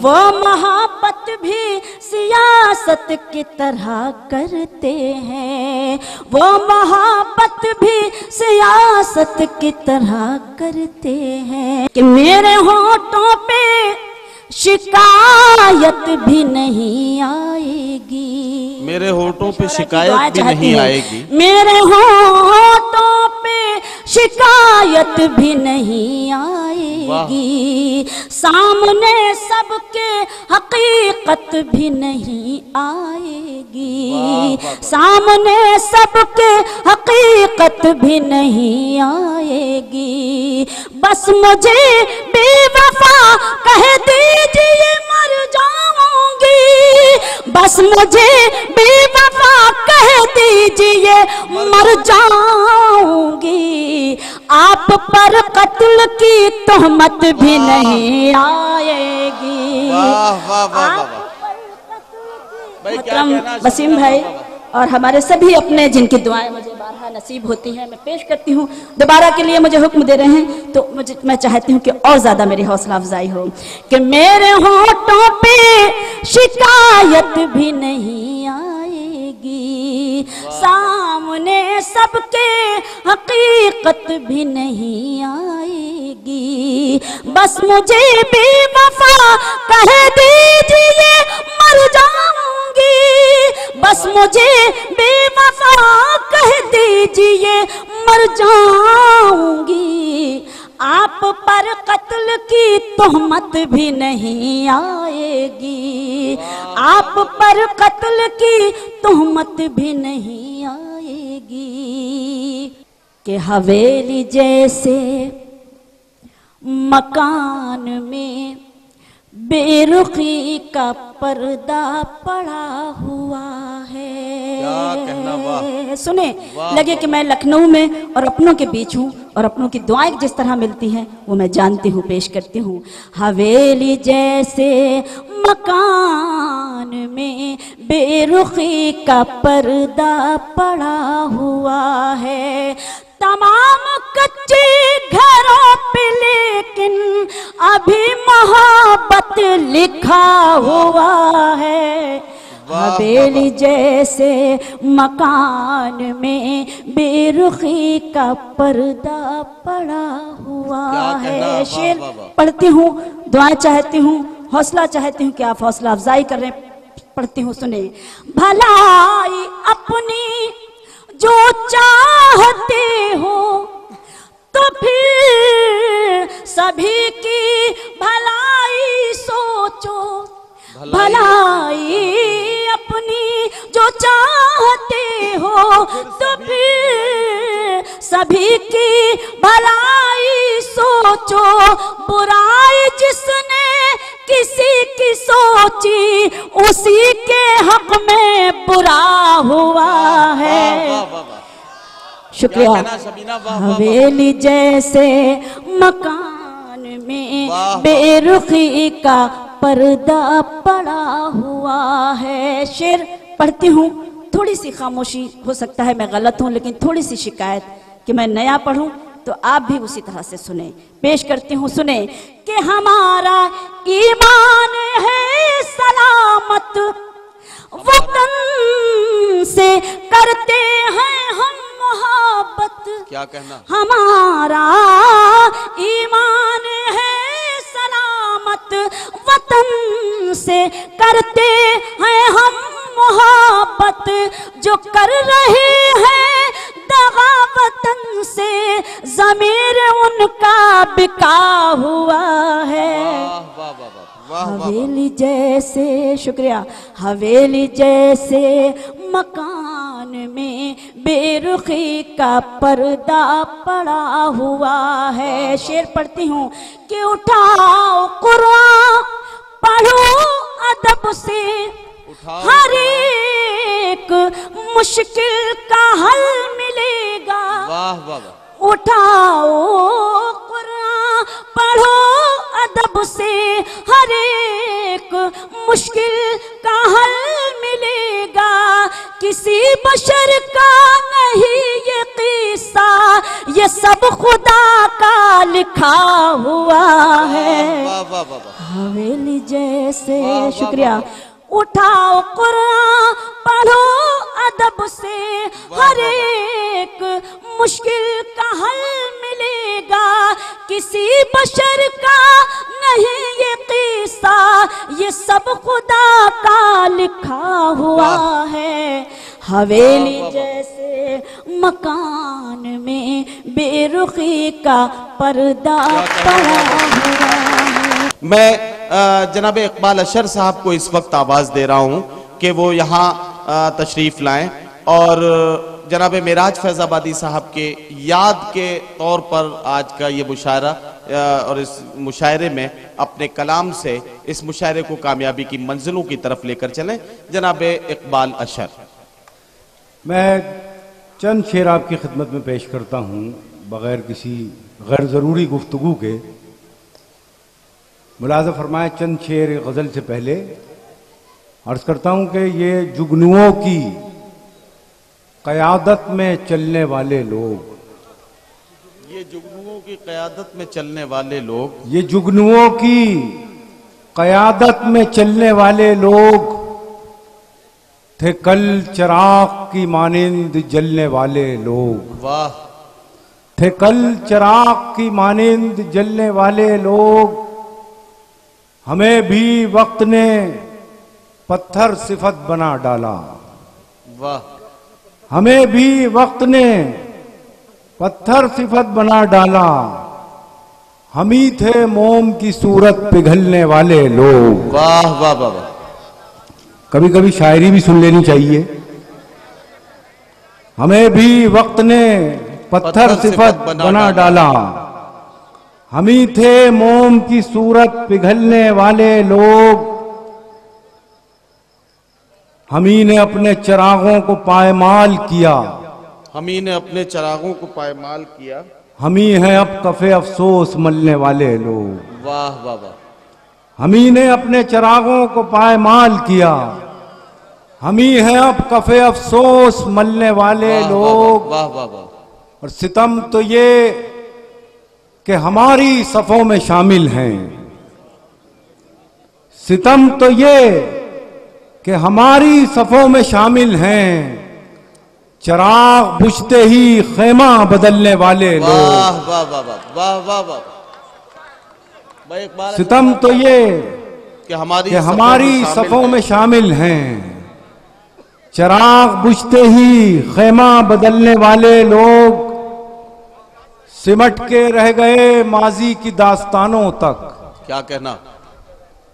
वो मोहब्बत भी सियासत की तरह करते हैं। वो मोहब्बत भी सियासत की तरह करते हैं। कि मेरे होठों पे शिकायत भी नहीं आएगी, मेरे होठों पे शिकायत भी नहीं आएगी, मेरे होठों पे शिकायत भी नहीं आएगी, सामने सबके हकीकत भी नहीं आएगी, सामने सबके हकीकत भी नहीं आएगी। बस मुझे बेवफा कह दीजिए मर जाऊंगी, बस मुझे बेवफा कह दीजिए मर जाऊंगी, आप पर कत्ल की तहमत भी नहीं आएगी। वाह वाह वाह वाह, मोहतरम वसीम भाई और हमारे सभी अपने जिनकी दुआएं मुझे बारहा नसीब होती हैं, मैं पेश करती हूँ। दोबारा के लिए मुझे हुक्म दे रहे हैं तो मैं चाहती हूँ कि और ज्यादा मेरी हौसला अफजाई हो। कि मेरे होठों पे शिकायत भी नहीं आएगी, सामने सबके हकीकत भी नहीं आएगी, बस मुझे बेवफा कह दीजिए मर जाऊंगी, बस मुझे बेवफा कह दीजिए मर जाऊंगी, आप पर कत्ल की तोहमत भी नहीं आएगी, आप पर कत्ल की तोहमत भी नहीं आएगी। कि हवेली जैसे मकान में बेरुखी का पर्दा पड़ा हुआ है। क्या कहना, वाह। सुने, लगे कि मैं लखनऊ में और अपनों के बीच हूँ और अपनों की दुआएं जिस तरह मिलती हैं वो मैं जानती हूँ, पेश करती हूँ। हवेली जैसे मकान में बेरुखी का पर्दा पड़ा हुआ है, तमाम कच्चे घरों पे लेकिन अभी मोहब्बत लिखा हुआ है। हवेली जैसे मकान में बेरुखी का पर्दा पड़ा हुआ है। शेर पढ़ती हूँ, दुआएं चाहती हूँ, हौसला चाहती हूँ कि आप हौसला अफजाई कर रहे हैं। पढ़ती हूँ, सुने। भलाई अपनी जो चाहते हो तो फिर सभी की भलाई सोचो, भलाई अपनी जो चाहते हो तो फिर सभी की भलाई सोचो, बुराई जिसने किसी की सोची उसी के हक में बुरा हुआ है। शुक्रिया। हवेली जैसे मकान में बेरुखी का पर्दा पड़ा हुआ है। शेर पढ़ती हूँ, थोड़ी सी खामोशी, हो सकता है मैं गलत हूँ, लेकिन थोड़ी सी शिकायत कि मैं नया पढ़ूं तो आप भी उसी तरह से सुने। पेश करती हूँ, सुने। कि हमारा ईमान है सलामत, वतन से करते हैं हम मोहब्बत। क्या कहना? हमारा ईमान है सलामत, वतन से करते हैं हम मोहब्बत, जो कर रहे हैं दगा वतन से ज़मीर उनका बिका हुआ है। हवेली जैसे, शुक्रिया, हवेली जैसे मकान में बेरुखी का पर्दा पड़ा हुआ है। शेर पढ़ती हूँ कि उठाओ कुरान, पढ़ो अदब से, हर एक मुश्किल का हल मिलेगा। वाह वाह। उठाओ कुरान, पढ़ो अदब से, हर एक मुश्किल का हल मिलेगा। किसी बशर का नहीं ये किस्सा, ये सब खुदा का लिखा हुआ है। हवेली जैसे, शुक्रिया। उठाओ कुरान, पढ़ो अदब से, हर एक मुश्किल का हल मिलेगा। किसी बशर का नहीं ये किस्सा, ये सब खुदा का लिखा हुआ है। हवेली जैसे मकान में बेरुखी का पर्दा पड़ा हुआ है। मैं जनाब इकबाल अशर साहब को इस वक्त आवाज़ दे रहा हूं कि वो यहाँ तशरीफ़ लाएं और जनाब मेराज फैज़ाबादी साहब के याद के तौर पर आज का ये मुशायरा और इस मुशायरे में अपने कलाम से इस मुशायरे को कामयाबी की मंजिलों की तरफ लेकर चलें। जनाब इकबाल अशर। मैं चंद शेर आपकी खिदमत में पेश करता हूँ बग़ैर किसी गैर ज़रूरी गुफ्तगू के। मुलाज़ा फरमाए चंद शेर गज़ल से पहले अर्ज़ करता हूँ कि ये जुगनुओं की क़यादत में चलने वाले लोग, ये जुगनुओं की क़यादत में चलने वाले लोग, ये जुगनुओं की क़यादत में चलने वाले लोग थे कल चिराग की मानिंद जलने वाले लोग। वाह। थे कल चिराग की मानिंद जलने वाले लोग, हमें भी वक्त ने पत्थर सिफत बना डाला। वाह। हमें भी वक्त ने पत्थर सिफत बना डाला, हम ही थे मोम की सूरत पिघलने वाले लोग। वाह वाह वाह वाह। कभी कभी शायरी भी सुन लेनी चाहिए। हमें भी वक्त ने पत्थर सिफत बना डाला, हम ही थे मोम की सूरत पिघलने वाले लोग। हम ही ने अपने चिरागों को पायमाल किया, हम ही ने अपने चिरागों को पायमाल किया। हम ही हैं अब कफे अफसोस मलने वाले लोग। वाह वाह वाह। हम ही ने अपने चिरागों को पायमाल किया, हम ही हैं अब कफे अफसोस मलने वाले लोग। वाह वाह वाह। और सितम तो ये कि हमारी सफों में शामिल हैं, सितम तो ये कि हमारी सफों में शामिल हैं। चिराग बुझते ही खेमा बदलने वाले लोग। वाह वाह वाह वाह वाह वाह। सितम तो ये कि हमारी सफों में शामिल हैं। चिराग बुझते ही खेमा बदलने वाले लोग। सिमट के रह गए माजी की दास्तानों तक। क्या कहना?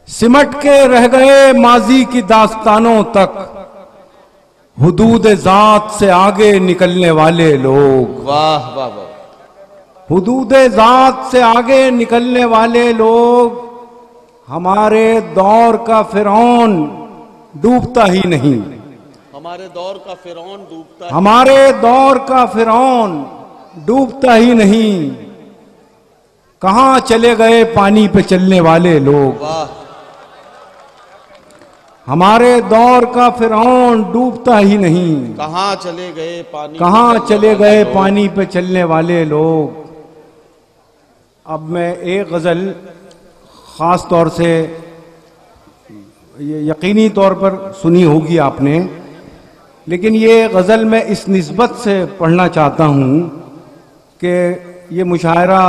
सिमट के रह गए माजी की दास्तानों तक। हुदूद जात से आगे निकलने वाले लोग। वाह वाह वाह। हुदूद जात से आगे निकलने वाले लोग। हमारे दौर का फिरौन डूबता ही नहीं, हमारे दौर का फिरौन डूबता ही, हमारे दौर का फिरौन डूबता ही नहीं। कहां चले गए पानी पे चलने वाले लोग। वाह। हमारे दौर का फिरौन डूबता ही नहीं। कहां चले गए पानी, कहां चले गए पानी पे चलने वाले लोग। अब मैं एक गजल खास तौर से, ये यकीनी तौर पर सुनी होगी आपने, लेकिन ये गजल मैं इस निस्बत से पढ़ना चाहता हूं कि ये मुशायरा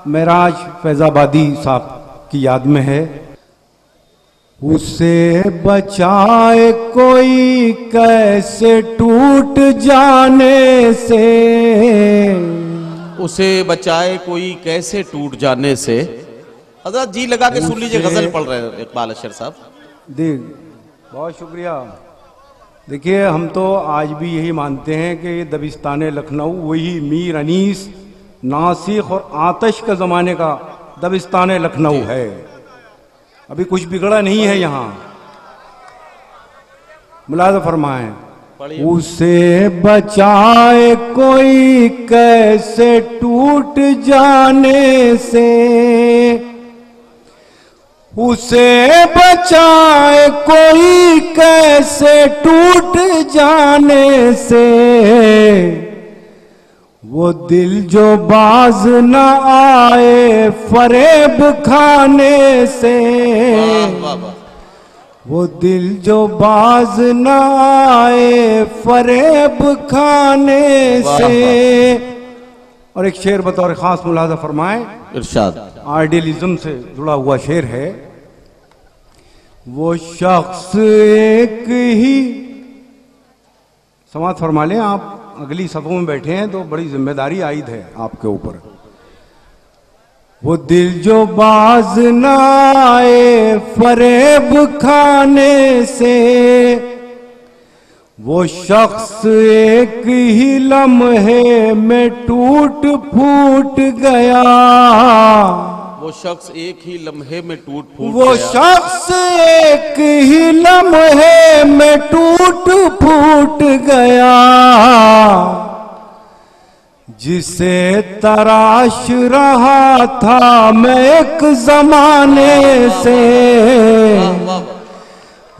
मेराज फैजाबादी साहब की याद में है। उसे बचाए कोई कैसे टूट जाने से, उसे बचाए कोई कैसे टूट जाने से। हजरत जी लगा के सुन लीजिए, गजल पढ़ रहे हैं इकबाल अशर साहब। बहुत शुक्रिया। देखिए, हम तो आज भी यही मानते हैं कि दबिस्तान लखनऊ वही मीर अनीस, नासिक और आतश के जमाने का दबिस्तान लखनऊ है। अभी कुछ बिगड़ा नहीं है यहाँ। मुलाज़ा फरमाएं। उसे बचाए कोई कैसे टूट जाने से, उसे बचाए कोई कैसे टूट जाने से। वो दिल जो बाज न आए फरेब खाने से, वो दिल जो बाज न आए फरेब खाने से। और एक शेर बतौर खास मुलाजा फरमाए, इरशाद। आइडियलिज्म से जुड़ा हुआ शेर है। वो शख्स एक ही, समाज फरमा लें आप, अगली सफों में बैठे हैं तो बड़ी जिम्मेदारी आयद है आपके ऊपर। वो दिल जो बाज न आए फरेब खाने से, वो शख्स एक ही लम्हे में टूट फूट गया। वो शख्स एक ही लम्हे में टूट फूट वो गया। शख्स एक ही लम्हे में टूट फूट गया। जिसे तराश रहा था मैं एक जमाने से,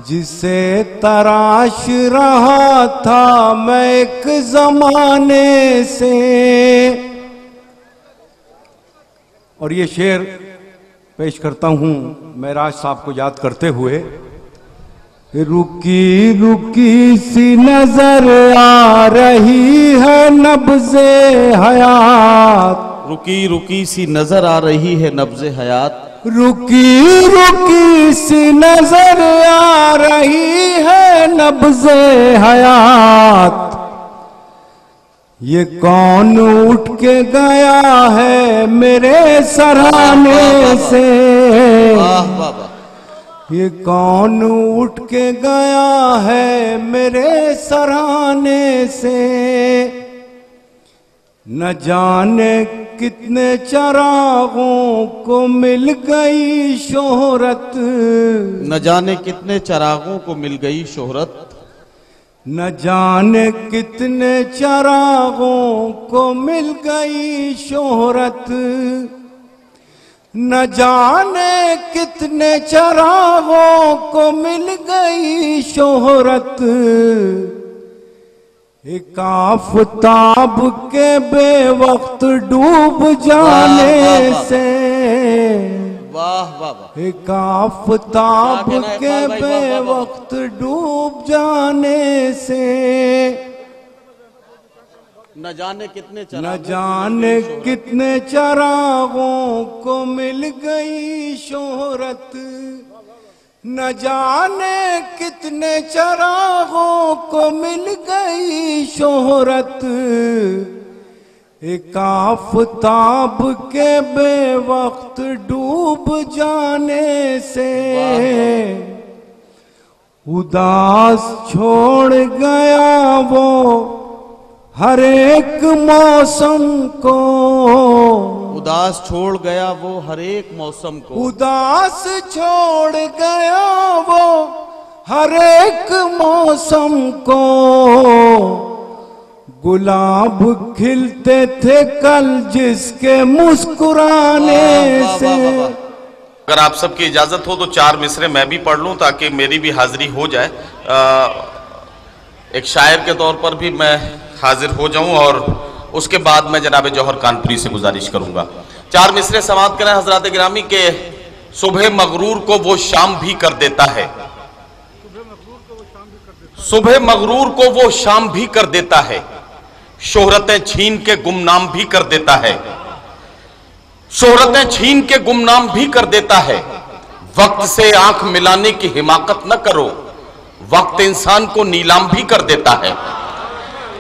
जिसे तराश रहा था मैं एक जमाने से। और ये शेर पेश करता हूं मेराज साहब को याद करते हुए। रुकी रुकी सी नजर आ रही है नब्ज़े हयात, रुकी रुकी सी नजर आ रही है नब्ज़े हयात। रुकी रुकी सी नजर आ रही है नब्ज़े हयात। ये कौन उठ के गया है मेरे सराहने से, ये कौन उठ के गया है मेरे सराहने से, न जाने कितने चिरागों को मिल गई शोहरत, न जाने कितने चिरागों को मिल गई शोहरत, न जाने कितने चिरागों को मिल गई शोहरत, न जाने कितने चिरागों को मिल गई शोहरत, एक आफताब के बेवक्त डूब जाने से, वाह वाह वाह, एक आफताब के बेवक्त डूब जाने से, न जाने कितने चिरागों को मिल गई शोहरत, न जाने कितने चिरागों को मिल गई शोहरत, एक आफताब के बेवक्त डूब जाने से, उदास छोड़ गया वो हर एक मौसम को, उदास छोड़ गया वो हर एक मौसम को, उदास छोड़ गया वो हर एक मौसम को, गुलाब खिलते थे कल जिसके मुस्कुराने से। अगर आप सबकी इजाजत हो तो 4 मिसरे मैं भी पढ़ लूं ताकि मेरी भी हाजिरी हो जाए। एक शायर के तौर पर भी मैं हाजिर हो जाऊं और उसके बाद मैं जनाब जौहर कानपुरी से गुजारिश करूंगा। 4 मिसरे समाप्त करें हजरात गिरामी के। सुबह मगरूर को वो शाम भी कर देता है, सुबह मगरूर को वो शाम भी कर देता है, शोहरतें छीन के गुमनाम भी कर देता है, शोहरतें छीन के गुमनाम भी कर देता है। वक्त से आंख मिलाने की हिमाकत न करो, वक्त इंसान को नीलाम भी कर देता है।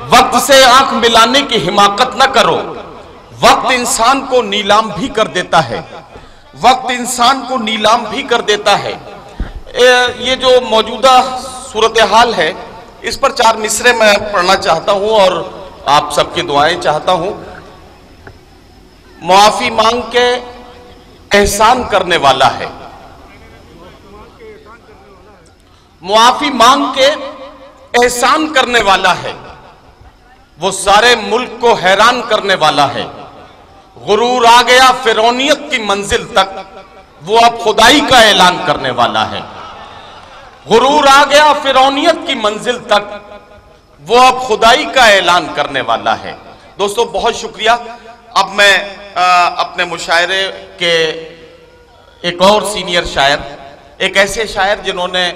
वक्त से आंख मिलाने की हिमाकत न करो, वक्त इंसान को नीलाम भी कर देता है, वक्त इंसान को नीलाम भी कर देता है। ये जो मौजूदा सूरत हाल है इस पर 4 मिसरे मैं पढ़ना चाहता हूं और आप सबकी दुआएं चाहता हूं। मुआफी मांग के एहसान करने वाला है, मुआफी मांग के एहसान करने वाला है, वो सारे मुल्क को हैरान करने वाला है। गुरूर आ गया फिरौनियत की मंजिल तक, वो अब खुदाई का ऐलान करने वाला है। गुरूर आ गया फिरौनियत की मंजिल तक, वो अब खुदाई का ऐलान करने वाला है। दोस्तों बहुत शुक्रिया। अब मैं अपने मुशायरे के एक और सीनियर शायर, एक ऐसे शायर जिन्होंने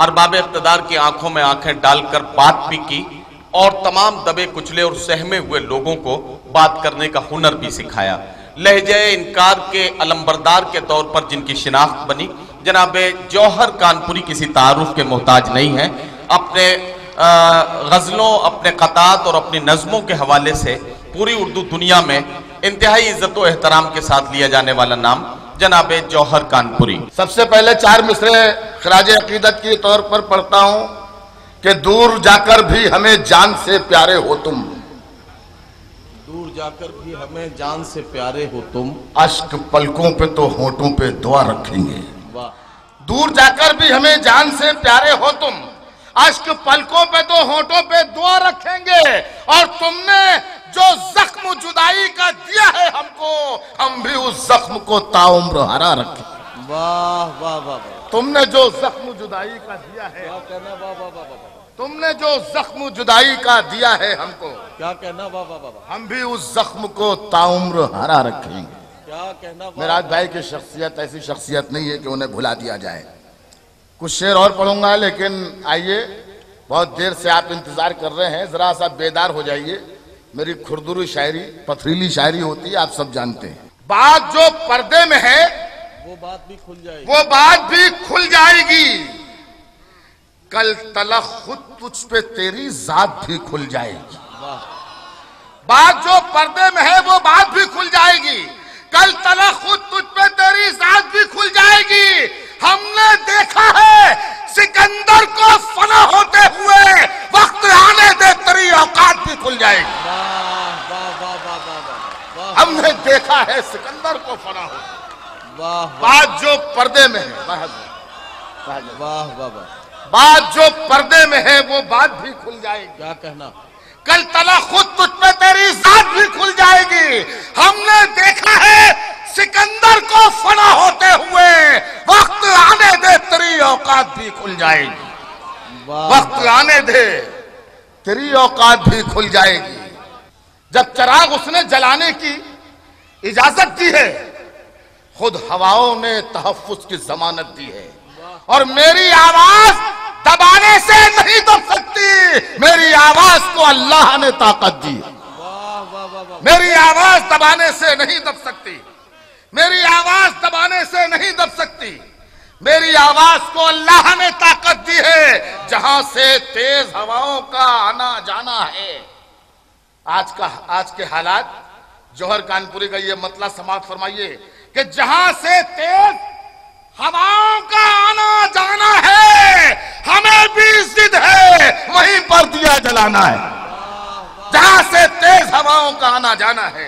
अरबाब इक़्तिदार की आंखों में आंखें डालकर बात भी की और तमाम दबे कुचले और सहमे हुए लोगों को बात करने का हुनर भी सिखाया। लहजे इनकार के अलंबरदार के तौर पर जिनकी शिनाख्त बनी, जनाब जौहर कानपुरी किसी तारुफ के मोहताज नहीं है। अपने गज़लों, अपने क़तात और अपनी नज़मों के हवाले से पूरी उर्दू दुनिया में इंतहाई इज्जत व एहतराम के साथ लिया जाने वाला नाम जनाब जौहर कानपुरी। सबसे पहले 4 मिसरे खराज अकीदत के तौर पर पढ़ता हूं कि दूर जाकर भी हमें जान से प्यारे हो तुम, दूर जाकर भी हमें जान से प्यारे हो तुम, अश्क पलकों पे तो होठों पे दुआ रखेंगे। दूर जाकर भी हमें जान से प्यारे हो तुम, अश्क पलकों पे तो होठों पे दुआ रखेंगे, और तुमने जो जख्म जुदाई का दिया है हमको, हम भी उस जख्म को ताउम्र हरा रखें। वाह वाह वाह। तुमने जो जख्म जुदाई का दिया है, तुमने जो जख्म जुदाई का दिया है हमको, क्या कहना बाबा, हम भी उस जख्म को ताउम्र हरा रखेंगे। क्या कहना मेराज भाई की शख्सियत ऐसी शख्सियत नहीं है कि उन्हें भुला दिया जाए। कुछ शेर और पढ़ूंगा, लेकिन आइए, बहुत देर से आप इंतजार कर रहे हैं, जरा सा बेदार हो जाइए। मेरी खुरदुरी शायरी पथरीली शायरी होती है, आप सब जानते हैं। बात जो पर्दे में है वो बात भी खुल जाएगी, वो बात भी खुल जाएगी। कल तलख खुद तुझ पे तेरी जात भी खुल जाएगी। बात जो पर्दे में है वो बात भी खुल जाएगी। कल तलक खुद तुझ पे तेरी जात भी खुल जाएगी। हमने देखा है सिकंदर को फना होते हुए, वक्त आने दे तेरी औकात भी खुल जाएगी। हमने देखा है सिकंदर को फना होते। बात जो पर्दे में है, वाह बात जो पर्दे में है वो बात भी खुल जाएगी। क्या कहना? कल तला खुद तुझ पे तेरी जात भी खुल जाएगी। हमने देखा है सिकंदर को फना होते हुए, वक्त आने दे तेरी औकात भी खुल जाएगी। वक्त आने दे तेरी औकात भी खुल जाएगी। जब चिराग उसने जलाने की इजाजत दी है, खुद हवाओं ने तहफ्फुज की जमानत दी है। और मेरी आवाज दबाने से नहीं दब सकती, मेरी आवाज को अल्लाह ने ताकत दी। मेरी आवाज दबाने से नहीं दब सकती, मेरी आवाज दबाने से नहीं दब सकती। मेरी आवाज को अल्लाह ने ताकत दी है, जहां से तेज हवाओं का आना जाना है। आज के हालात, जौहर कानपुरी का ये मतला समाप्त फरमाइए कि जहां से तेज हवाओं का आना जाना है, हमें भी जिद है वहीं पर दिया जलाना है। जहां से तेज हवाओं का आना जाना है।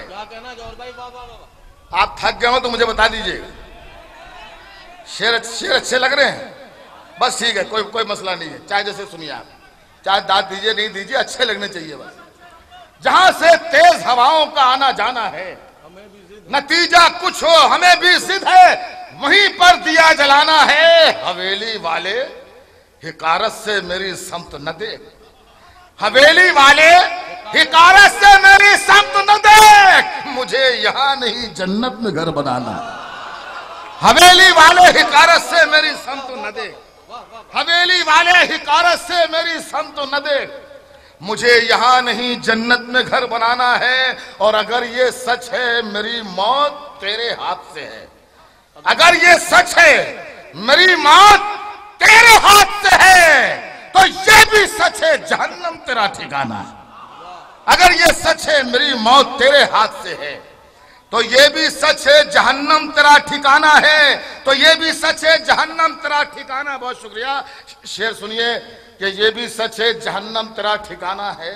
आप थक गए हो तो मुझे बता दीजिए। शेर अच्छे लग रहे हैं? बस ठीक है, कोई मसला नहीं है। चाहे जैसे सुनिए आप, चाहे दांत दीजिए नहीं दीजिए, अच्छे लगने चाहिए बस। जहां से तेज हवाओं का आना जाना है, नतीजा कुछ हो हमें भी जिद है वहीं पर दिया जलाना है। हवेली वाले हिकारत से मेरी समत न देख, हवेली वाले हिकारत से मेरी समत न देख, मुझे यहां नहीं जन्नत में घर बनाना। हवेली वाले हिकारत से मेरी समत न देख, हवेली वाले हिकारत से मेरी समत न देख, मुझे यहां नहीं जन्नत में घर बनाना है। और अगर ये सच है मेरी मौत तेरे हाथ से है, अगर ये सच है मेरी मौत तेरे हाथ से है, तो ये भी सच है जहन्नम तेरा ठिकाना है। अगर ये सच है मेरी मौत तेरे हाथ से है, तो ये भी सच है जहन्नम तेरा ठिकाना है, तो ये भी सच है जहन्नम तेरा ठिकाना। बहुत शुक्रिया। शेर सुनिए कि ये भी सच है जहन्नम तेरा ठिकाना है,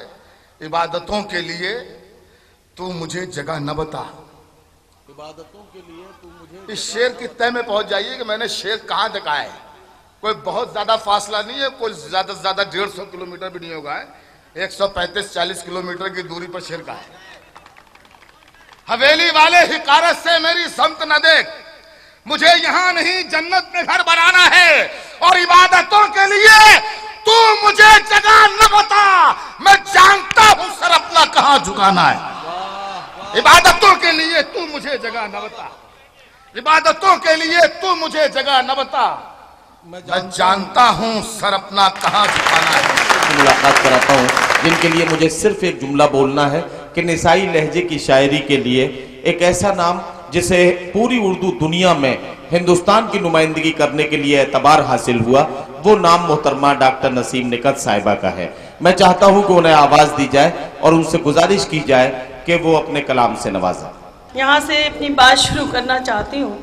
इबादतों के लिए तू मुझे जगह न बता। इबादतों के लिए तू मुझे, इस शेर की तय में पहुंच जाइए कि मैंने शेर कहां तक है। कोई बहुत ज्यादा फासला नहीं है, कोई ज्यादा से ज्यादा 150 किलोमीटर भी नहीं होगा, 135-40 किलोमीटर की दूरी पर शेर का है। हवेली वाले हिकारत से मेरी समत न देख, मुझे यहां नहीं जन्नत में घर बनाना है। और इबादतों के लिए तू मुझे जगह न बता, मैं जानता हूं सर अपना कहां झुकाना है। इबादतों के लिए तू मुझे जगह न बता, इबादतों के लिए तू मुझे जगह न बता, मैं जानता हूं सर अपना कहां झुकाना है। मुलाकात कराता हूं जिनके लिए मुझे सिर्फ एक जुमला बोलना है कि निसाई लहजे की शायरी के लिए एक ऐसा नाम जिसे पूरी उर्दू दुनिया में हिंदुस्तान की नुमाइंदगी करने के लिए एतबार हासिल हुआ, वो नाम मोहतरमा डॉक्टर नसीम निकत साहिबा का है। मैं चाहता हूं कि उन्हें आवाज दी जाए और उनसे गुजारिश की जाए कि वो अपने कलाम से नवाजा। यहाँ से अपनी बात शुरू करना चाहती हूँ।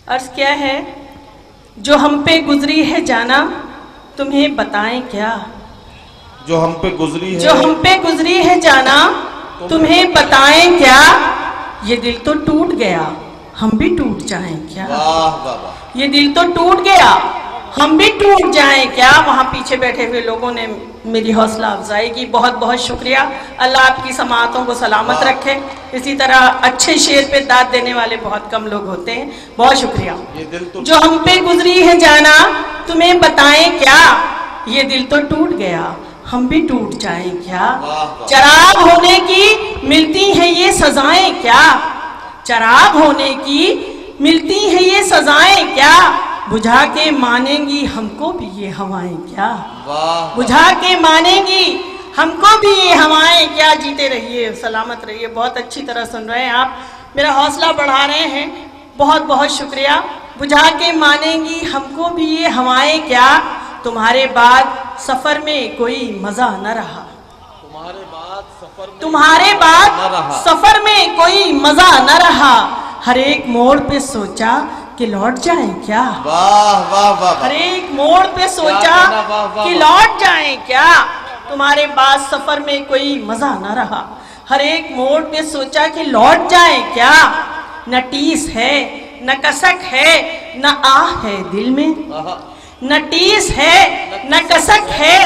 अर्ज क्या है, जो हम पे गुजरी है जाना तुम्हें बताएं क्या, जो हम पे गुजरी है, जो हम पे गुजरी है जाना तुम्हें बताएं क्या, ये दिल तो टूट गया हम भी टूट जाएं क्या। वाह वाह वाह। ये दिल तो टूट गया हम भी टूट जाएं क्या। वहाँ पीछे बैठे हुए लोगों ने मेरी हौसला अफजाई की, बहुत बहुत शुक्रिया। अल्लाह आपकी समाअतों को सलामत रखे। इसी तरह अच्छे शेर पे दाद देने वाले बहुत कम लोग होते हैं। बहुत शुक्रिया। जो हम पे गुजरी है जाना तुम्हें बताएं क्या, ये दिल तो टूट गया हम भी टूट जाएं क्या। चराग होने की मिलती हैं ये सजाएं क्या, चराग होने की मिलती हैं ये सजाएं क्या, बुझा के मानेंगी हमको भी ये हवाएं क्या, बुझा के मानेंगी हमको भी ये हवाएं क्या। जीते रहिए, सलामत रहिए। बहुत अच्छी तरह सुन रहे हैं आप, मेरा हौसला बढ़ा रहे हैं। बहुत बहुत शुक्रिया। बुझा के मानेंगी हमको भी ये हवाएं क्या, तुम्हारे बाद सफर में कोई मजा न रहा, तुम्हारे बाद सफर में कोई मजा न रहा, हर एक मोड़ पे सोचा कि लौट जाएं क्या। वाह वाह वाह। हर एक मोड़ पे सोचा कि लौट जाएं क्या, तुम्हारे बाद सफर में कोई मजा न रहा, हर एक मोड़ पे सोचा कि लौट जाएं क्या। न टीस है न कसक है न आह है दिल में, न टीस है न कसक है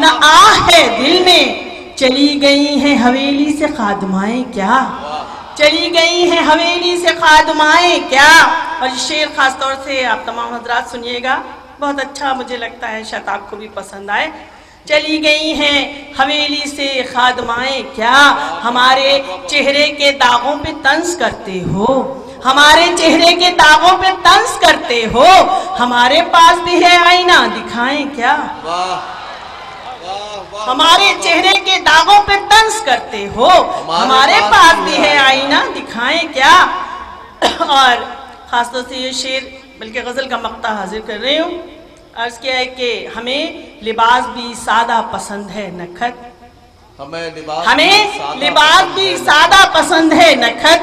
न आह है दिल में, चली गई हैं हवेली से खादमाएं क्या, चली गई हैं हवेली से खादमाएं क्या। और ये शेर खास तौर से आप तमाम हजरात सुनिएगा, बहुत अच्छा मुझे लगता है, शायद आपको भी पसंद आए। चली गई हैं हवेली से खादमाएं क्या, हमारे चेहरे के दागों पे तंज करते हो, हमारे चेहरे के दागों पे तंज करते हो, हमारे पास भी है आईना दिखाएं क्या। हमारे चेहरे के दागों पे तंज करते हो, हमारे पास भी है आईना दिखाएं क्या। और खासतौर से ये शेर बल्कि गजल का मक्ता हाजिर कर रही हूँ। अर्ज किया है कि हमें लिबास भी सादा पसंद है नखत, हमें लिबास भी सादा पसंद है नखत,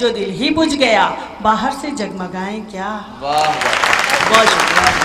जो दिल ही बुझ गया बाहर से जगमगाएं क्या। वाह बहुत शुक्रिया।